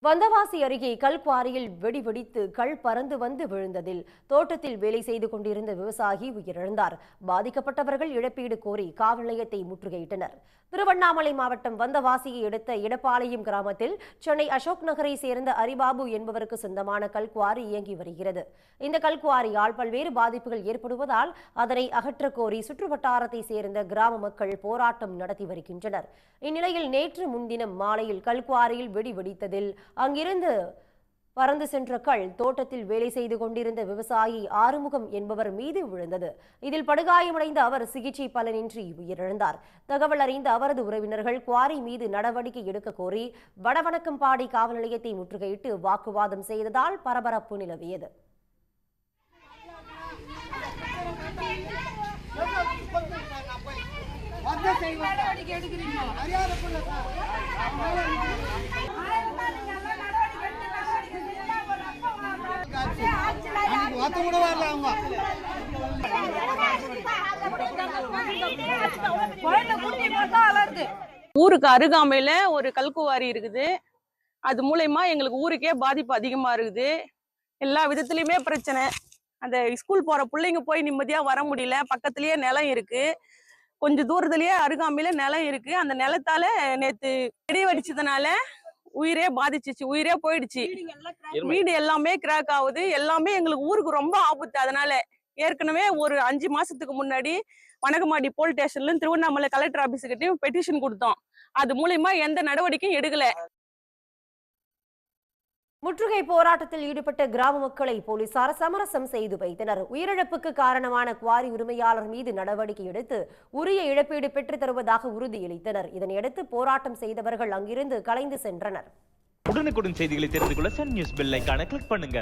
வந்தவாசி அருகே கல்குவாரியில் வெடிவெடித்து கல் பறந்து வந்து விழுந்ததில் தோட்டத்தில் வேலை செய்து கொண்டிருந்த விவசாயி உயிரிழந்தார். பாதிக்கப்பட்டவர்கள் இழப்பீடு கோரி காவல் நிலையத்தை முற்றுகையிட்டனர். திருவண்ணாமலை மாவட்டம் வந்தவாசியை அடுத்த இடப்பாளையம் கிராமத்தில் சென்னை அசோக் நகரை சேர்ந்த அரிபாபு என்பவருக்கு சொந்தமான கல்குவாரி இயங்கி வருகிறது. இந்த கல்குவாரியால் பல்வேறு பாதிப்புகள் ஏற்படுவதால் அதனை அகற்ற கோரி சுற்றுவட்டாரத்தை சேர்ந்த கிராம மக்கள் போராட்டம் நடத்தி வருகின்றனர். இந்நிலையில் நேற்று முன்தினம் மாலையில் கல்குவாரியில் வெடிவெடித்ததில் அங்கிருந்து பறந்து சென்ற கல் தோட்டத்தில் வேலை செய்து கொண்டிருந்த விவசாயி ஆறுமுகம் என்பவர் மீது விழுந்தது. இதில் படுகாயமடைந்த அவர் சிகிச்சை பலனின்றி உயிரிழந்தார். தகவல் அறிந்த அவரது உறவினர்கள் குவாரி மீது நடவடிக்கை எடுக்க கோரி வடவணக்கம்பாடி காவல் நிலையத்தை முற்றுகையிட்டு வாக்குவாதம் செய்ததால் பரபரப்பு நிலவியது. ஊருக்கு அருகாமையில ஒரு கல்குவாரி இருக்குது. அது மூலயமா எங்களுக்கு ஊருக்கே பாதிப்பு அதிகமா இருக்குது. எல்லா விதத்திலயுமே பிரச்சனை. அந்த ஸ்கூல் போற பிள்ளைங்க போய் நிம்மதியா வர முடியல. பக்கத்திலேயே நிலம் இருக்கு, கொஞ்சம் தூரத்திலேயே அருகாமையில நிலம் இருக்கு. அந்த நிலத்தால நேத்து வெடி வெடிச்சதுனால உயிரே பாதிச்சிச்சு, உயிரே போயிடுச்சு. வீடு எல்லாமே கிராக் ஆகுது. எல்லாமே எங்களுக்கு ஊருக்கு ரொம்ப ஆபத்து. அதனால ஏற்கனவே ஒரு 5 மாசத்துக்கு முன்னாடி வணக்கமாடி போலீஸ் ஸ்டேஷன்ல திருவண்ணாமலை கலெக்டர் ஆபீஸ் கிட்டயும் பெட்டிஷன் கொடுத்தோம். அது மூலமா எந்த நடவடிக்கையும் எடுக்கல. முற்றுகை போராட்டத்தில் ஈடுபட்ட கிராம மக்களை போலீசார் சமரசம் செய்து வைத்தனர். உயிரிழப்புக்கு காரணமான குவாரி உரிமையாளர் மீது நடவடிக்கை எடுத்து உரிய இழப்பீடு பெற்றுத் தருவதாக உறுதியளித்தனர். இதனையடுத்து போராட்டம் செய்தவர்கள் அங்கிருந்து கலைந்து சென்றனர். உடனுக்குடன் செய்திகளை தெரிந்து கொள்ள சன் நியூஸ் பெல் ஐகானை கிளிக் பண்ணுங்க.